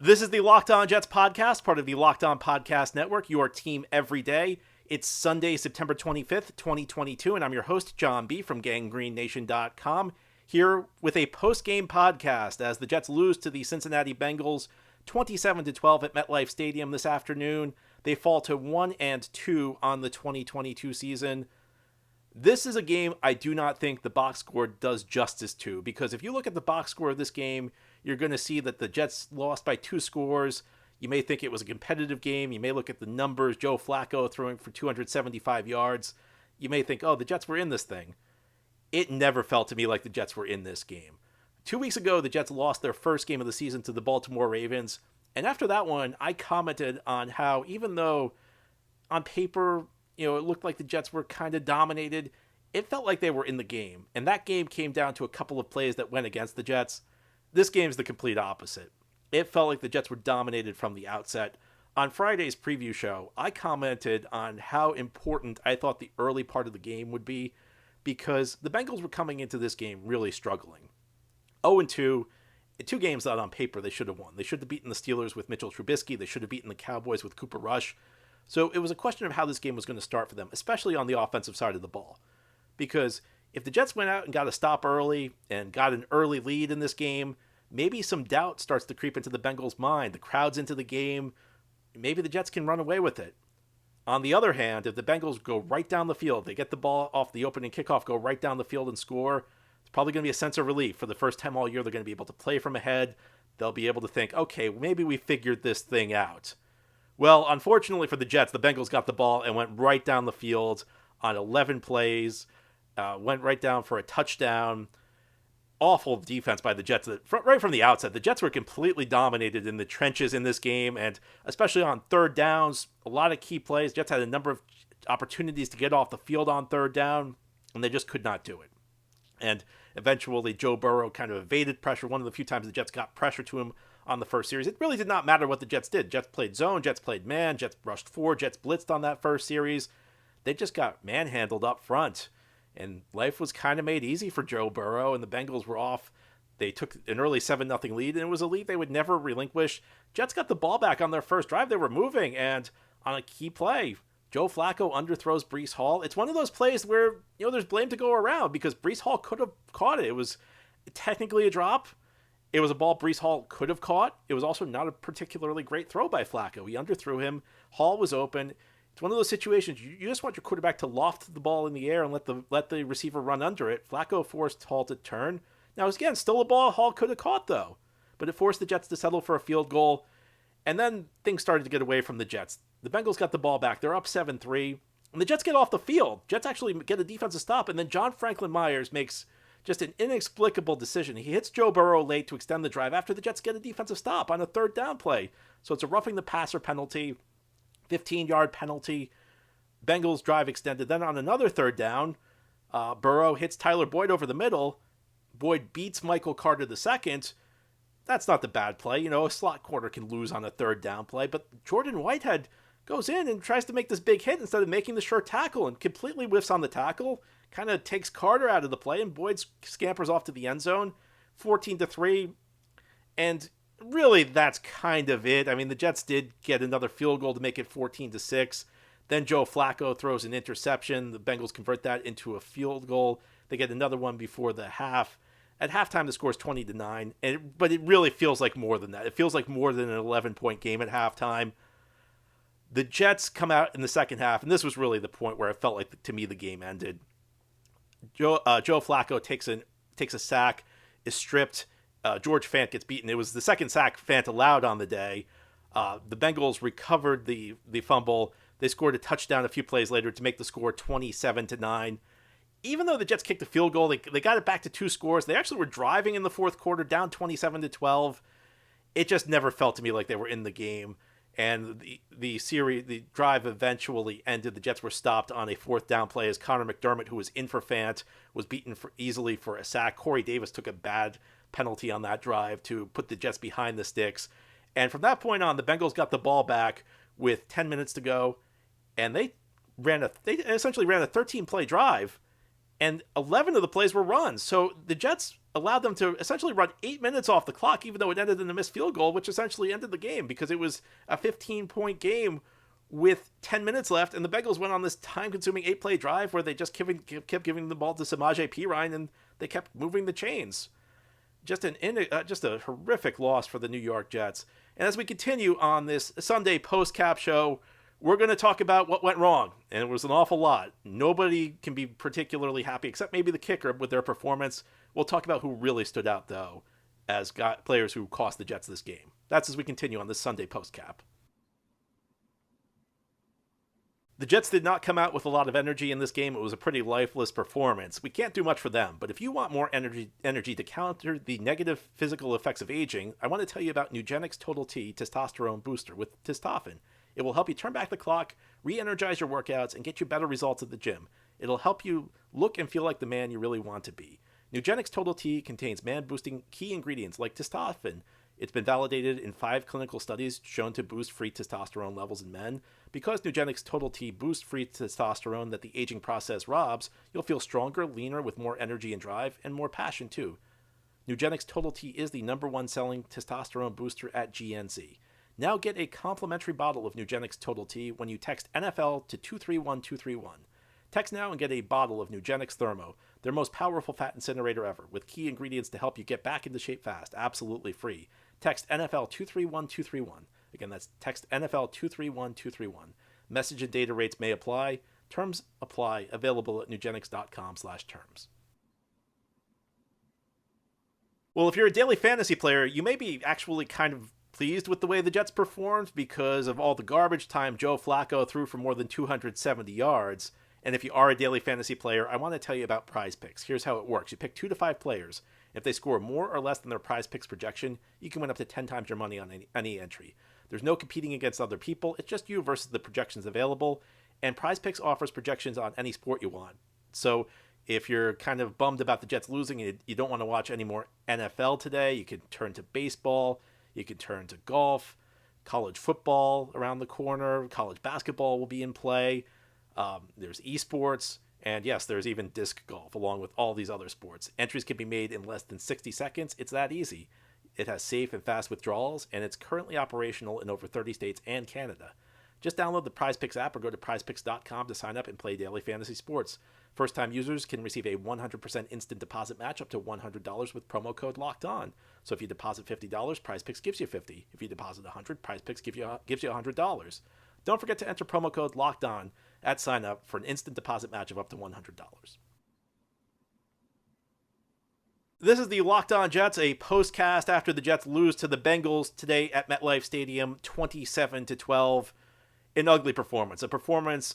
This is the Locked On Jets podcast, part of the Locked On Podcast Network, your team every day. It's Sunday, September 25th, 2022, and I'm your host, John B. from GanggreenNation.com, here with a post-game podcast as the Jets lose to the Cincinnati Bengals 27-12 at MetLife Stadium this afternoon. They fall to 1-2 on the 2022 season. This is a game I do not think the box score does justice to, because if you look at the box score of this game, you're going to see that the Jets lost by 2 scores. You may think it was a competitive game. You may look at the numbers, Joe Flacco throwing for 275 yards. You may think, oh, the Jets were in this thing. It never felt to me like the Jets were in this game. 2 weeks ago, the Jets lost their first game of the season to the Baltimore Ravens. And after that one, I commented on how even though on paper, it looked like the Jets were kind of dominated, it felt like they were in the game. And that game came down to a couple of plays that went against the Jets. This game's the complete opposite. It felt like the Jets were dominated from the outset. On Friday's preview show, I commented on how important I thought the early part of the game would be because the Bengals were coming into this game really struggling. 0-2, in 2 games that on paper they should have won. They should have beaten the Steelers with Mitchell Trubisky. They should have beaten the Cowboys with Cooper Rush. So it was a question of how this game was going to start for them, especially on the offensive side of the ball. Because if the Jets went out and got a stop early and got an early lead in this game, maybe some doubt starts to creep into the Bengals' mind. The crowd's into the game. Maybe the Jets can run away with it. On the other hand, if the Bengals go right down the field, they get the ball off the opening kickoff, go right down the field and score, it's probably going to be a sense of relief. For the first time all year, they're going to be able to play from ahead. They'll be able to think, okay, maybe we figured this thing out. Well, unfortunately for the Jets, the Bengals got the ball and went right down the field on 11 plays, went right down for a touchdown. Awful defense by the Jets. Right from the outset, the Jets were completely dominated in the trenches in this game, and especially on third downs, a lot of key plays. Jets had a number of opportunities to get off the field on third down, and they just could not do it. And eventually, Joe Burrow kind of evaded pressure. One of the few times the Jets got pressure to him on the first series. It really did not matter what the Jets did. Jets played zone, Jets played man, Jets rushed 4, Jets blitzed on that first series. They just got manhandled up front. And life was kind of made easy for Joe Burrow, and the Bengals were off. They took an early 7-0 lead, and it was a lead they would never relinquish. Jets got the ball back on their first drive. They were moving, and on a key play, Joe Flacco underthrows Breece Hall. It's one of those plays where, there's blame to go around because Breece Hall could have caught it. It was technically a drop. It was a ball Breece Hall could have caught. It was also not a particularly great throw by Flacco. He underthrew him. Hall was open. It's one of those situations you just want your quarterback to loft the ball in the air and let the receiver run under it. Flacco forced Hall to turn. Now, again, still a ball Hall could have caught, though. But it forced the Jets to settle for a field goal. And then things started to get away from the Jets. The Bengals got the ball back. They're up 7-3. And the Jets get off the field. Jets actually get a defensive stop. And then John Franklin Myers makes just an inexplicable decision. He hits Joe Burrow late to extend the drive after the Jets get a defensive stop on a third down play. So it's a roughing the passer penalty. 15-yard penalty. Bengals drive extended. Then on another third down, Burrow hits Tyler Boyd over the middle. Boyd beats Michael Carter II. That's not the bad play. A slot corner can lose on a third down play. But Jordan Whitehead goes in and tries to make this big hit instead of making the short tackle and completely whiffs on the tackle. Kind of takes Carter out of the play, and Boyd scampers off to the end zone. 14-3. And really, that's kind of it. I mean, the Jets did get another field goal to make it 14-6. Then Joe Flacco throws an interception. The Bengals convert that into a field goal. They get another one before the half. At halftime, the score is 20-9. But it really feels like more than that. It feels like more than an 11-point game at halftime. The Jets come out in the second half, and this was really the point where it felt like, to me, the game ended. Joe Flacco takes a sack, is stripped. George Fant gets beaten. It was the second sack Fant allowed on the day. The Bengals recovered the fumble. They scored a touchdown a few plays later to make the score 27-9. Even though the Jets kicked a field goal, they got it back to 2 scores. They actually were driving in the fourth quarter, down 27-12. It just never felt to me like they were in the game. And the drive eventually ended. The Jets were stopped on a fourth down play as Connor McDermott, who was in for Fant, was beaten easily for a sack. Corey Davis took a bad penalty on that drive to put the Jets behind the sticks. And from that point on, the Bengals got the ball back with 10 minutes to go, and they essentially ran a 13-play drive and 11 of the plays were runs. So the Jets allowed them to essentially run 8 minutes off the clock, even though it ended in a missed field goal, which essentially ended the game because it was a 15-point game with 10 minutes left, and the Bengals went on this time-consuming 8-play drive where they just kept giving the ball to Samaje Perine, and they kept moving the chains. Just a horrific loss for the New York Jets. And as we continue on this Sunday post-cap show, we're going to talk about what went wrong, and it was an awful lot. Nobody can be particularly happy, except maybe the kicker with their performance. We'll talk about who really stood out, though, as players who cost the Jets this game. That's as we continue on this Sunday post-cap. The Jets did not come out with a lot of energy in this game. It was a pretty lifeless performance. We can't do much for them, but if you want more energy to counter the negative physical effects of aging, I want to tell you about Nugenix Total T Testosterone Booster with Testofen. It will help you turn back the clock, re-energize your workouts, and get you better results at the gym. It'll help you look and feel like the man you really want to be. Nugenix Total T contains man-boosting key ingredients like testofen. It's been validated in 5 clinical studies shown to boost free testosterone levels in men. Because Nugenix Total T boosts free testosterone that the aging process robs, you'll feel stronger, leaner, with more energy and drive, and more passion too. Nugenix Total T is the #1 selling testosterone booster at GNC. Now get a complimentary bottle of Nugenix Total T when you text NFL to 231231. Text now and get a bottle of Nugenix Thermo, their most powerful fat incinerator ever, with key ingredients to help you get back into shape fast, absolutely free. Text NFL 231231. Again, that's text NFL 231231. Message and data rates may apply. Terms apply. Available at nugenix.com/terms. Well, if you're a daily fantasy player, you may be actually kind of pleased with the way the Jets performed because of all the garbage time Joe Flacco threw for more than 270 yards. And if you are a daily fantasy player, I want to tell you about PrizePicks. Here's how it works. You pick 2 to 5 players. If they score more or less than their PrizePicks projection, you can win up to 10 times your money on any entry. There's no competing against other people. It's just you versus the projections available. And PrizePicks offers projections on any sport you want. So if you're kind of bummed about the Jets losing and you don't want to watch any more NFL today, you can turn to baseball. You can turn to golf, college football around the corner. College basketball will be in play. There's esports, and yes, there's even disc golf, along with all these other sports. Entries can be made in less than 60 seconds. It's that easy. It has safe and fast withdrawals, and it's currently operational in over 30 states and Canada. Just download the PrizePicks app or go to prizepicks.com to sign up and play daily fantasy sports. First-time users can receive a 100% instant deposit match up to $100 with promo code LOCKEDON. So if you deposit $50, PrizePicks gives you $50. If you deposit $100, PrizePicks gives you $100. Don't forget to enter promo code LOCKEDON at sign up for an instant deposit match of up to $100. This is the Locked On Jets, a postcast after the Jets lose to the Bengals today at MetLife Stadium, 27-12. An ugly performance, a performance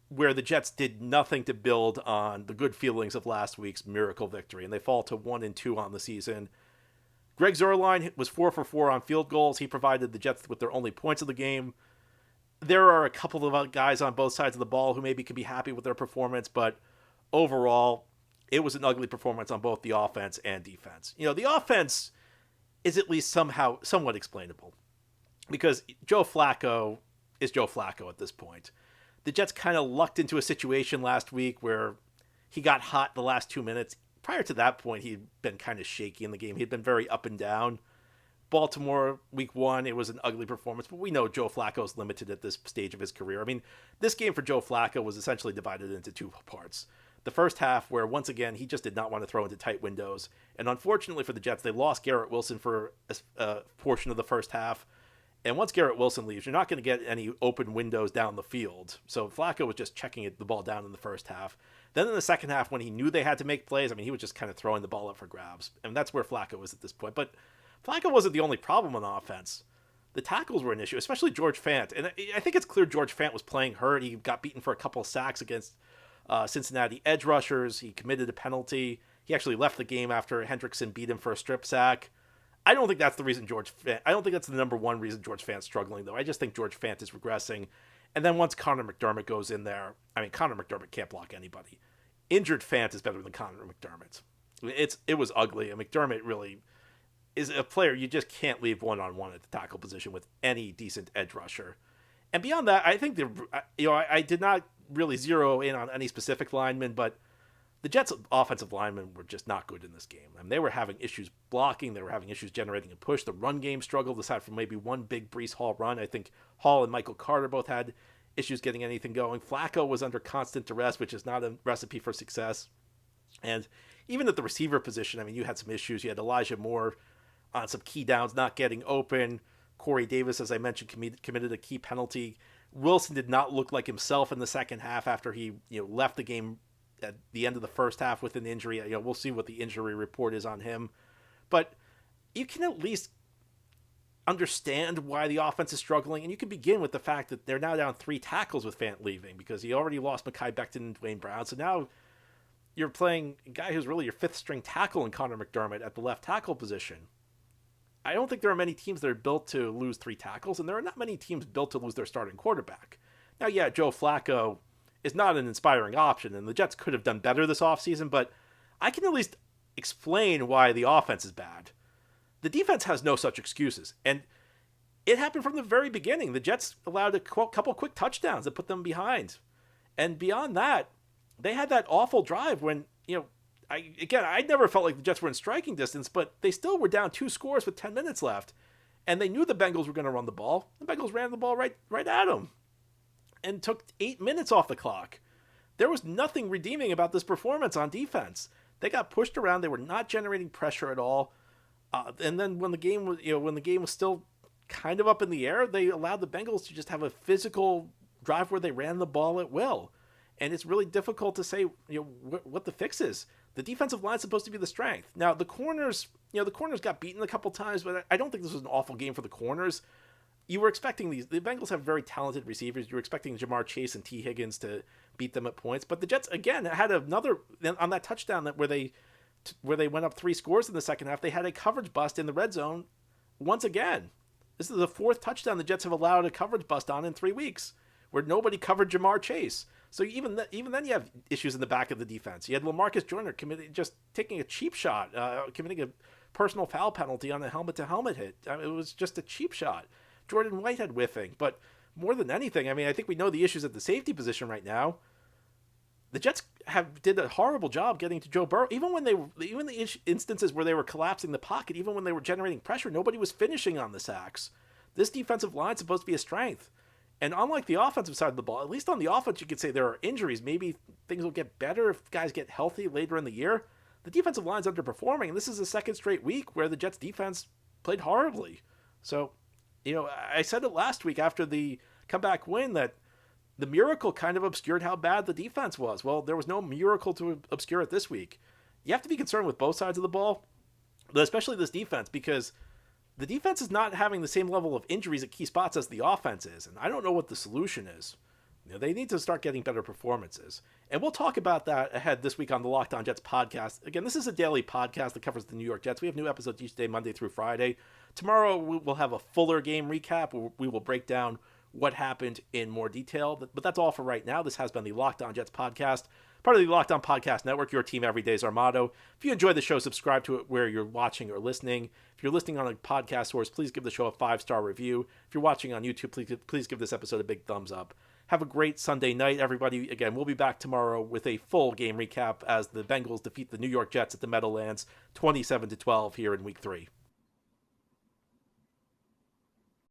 where the Jets did nothing to build on the good feelings of last week's miracle victory, and they fall to 1-2 on the season. Greg Zuerlein was 4 for 4 on field goals. He provided the Jets with their only points of the game. There are a couple of guys on both sides of the ball who maybe could be happy with their performance, but overall, it was an ugly performance on both the offense and defense. You know, the offense is at least somewhat explainable because Joe Flacco is Joe Flacco at this point. The Jets kind of lucked into a situation last week where he got hot the last 2 minutes. Prior to that point, he'd been kind of shaky in the game. He'd been very up and down. Baltimore, week 1, it was an ugly performance, but we know Joe Flacco's limited at this stage of his career. I mean, this game for Joe Flacco was essentially divided into 2 parts. The first half, where once again, he just did not want to throw into tight windows. And unfortunately for the Jets, they lost Garrett Wilson for a portion of the first half. And once Garrett Wilson leaves, you're not going to get any open windows down the field. So Flacco was just checking the ball down in the first half. Then in the second half, when he knew they had to make plays, I mean, he was just kind of throwing the ball up for grabs. And that's where Flacco was at this point. But Flacco wasn't the only problem on offense. The tackles were an issue, especially George Fant. And I think it's clear George Fant was playing hurt. He got beaten for a couple of sacks against Cincinnati edge rushers. He committed a penalty. He actually left the game after Hendrickson beat him for a strip sack. I don't think that's the reason I don't think that's the number one reason George Fant's struggling, though. I just think George Fant is regressing. And then once Connor McDermott goes in there, I mean, Connor McDermott can't block anybody. Injured Fant is better than Connor McDermott. It was ugly. And McDermott really is a player you just can't leave one-on-one at the tackle position with any decent edge rusher. And beyond that, I think I did not really zero in on any specific lineman, but the Jets' offensive linemen were just not good in this game. I mean, they were having issues blocking. They were having issues generating a push. The run game struggled, aside from maybe one big Breece Hall run. I think Hall and Michael Carter both had issues getting anything going. Flacco was under constant duress, which is not a recipe for success. And even at the receiver position, I mean, you had some issues. You had Elijah Moore on some key downs not getting open. Corey Davis, as I mentioned, committed a key penalty. Wilson did not look like himself in the second half after he left the game at the end of the first half with an injury. We'll see what the injury report is on him. But you can at least understand why the offense is struggling, and you can begin with the fact that they're now down 3 tackles with Fant leaving, because he already lost Mekhi Becton and Dwayne Brown. So now you're playing a guy who's really your 5th string tackle in Connor McDermott at the left tackle position. I don't think there are many teams that are built to lose 3 tackles, and there are not many teams built to lose their starting quarterback. Now, yeah, Joe Flacco is not an inspiring option, and the Jets could have done better this offseason, but I can at least explain why the offense is bad. The defense has no such excuses, and it happened from the very beginning. The Jets allowed a couple quick touchdowns that put them behind. And beyond that, they had that awful drive when, I never felt like the Jets were in striking distance, but they still were down 2 scores with 10 minutes left. And they knew the Bengals were going to run the ball. The Bengals ran the ball right at them and took 8 minutes off the clock. There was nothing redeeming about this performance on defense. They got pushed around. They were not generating pressure at all. And then when the game was still kind of up in the air, they allowed the Bengals to just have a physical drive where they ran the ball at will. And it's really difficult to say, what the fix is. The defensive line is supposed to be the strength. Now, the corners got beaten a couple times, but I don't think this was an awful game for the corners. You were expecting the Bengals have very talented receivers. You were expecting Jamar Chase and T. Higgins to beat them at points. But the Jets, again, had another, on that touchdown where they went up 3 scores in the second half, they had a coverage bust in the red zone once again. This is the 4th touchdown the Jets have allowed a coverage bust on in 3 weeks, where nobody covered Jamar Chase. So even then you have issues in the back of the defense. You had LaMarcus Joyner just taking a cheap shot, committing a personal foul penalty on a helmet-to-helmet hit. It was just a cheap shot. Jordan Whitehead whiffing. But more than anything, I think we know the issues at the safety position right now. The Jets did a horrible job getting to Joe Burrow. Even the instances where they were collapsing the pocket, even when they were generating pressure, nobody was finishing on the sacks. This defensive line is supposed to be a strength. And unlike the offensive side of the ball, at least on the offense, you could say there are injuries. Maybe things will get better if guys get healthy later in the year. The defensive line's underperforming, and this is the 2nd straight week where the Jets defense played horribly. So, I said it last week after the comeback win that the miracle kind of obscured how bad the defense was. Well, there was no miracle to obscure it this week. You have to be concerned with both sides of the ball, but especially this defense, because the defense is not having the same level of injuries at key spots as the offense is, and I don't know what the solution is. They need to start getting better performances. And we'll talk about that ahead this week on the Locked On Jets podcast. Again, this is a daily podcast that covers the New York Jets. We have new episodes each day, Monday through Friday. Tomorrow, we'll have a fuller game recap. We will break down what happened in more detail. But that's all for right now. This has been the Locked On Jets podcast, part of the Locked On Podcast Network. Your team every day is our motto. If you enjoy the show, subscribe to it where you're watching or listening. If you're listening on a podcast source, please give the show a 5-star review. If you're watching on YouTube, please give this episode a big thumbs up. Have a great Sunday night, everybody. Again, we'll be back tomorrow with a full game recap as the Bengals defeat the New York Jets at the Meadowlands 27-12 here in Week 3.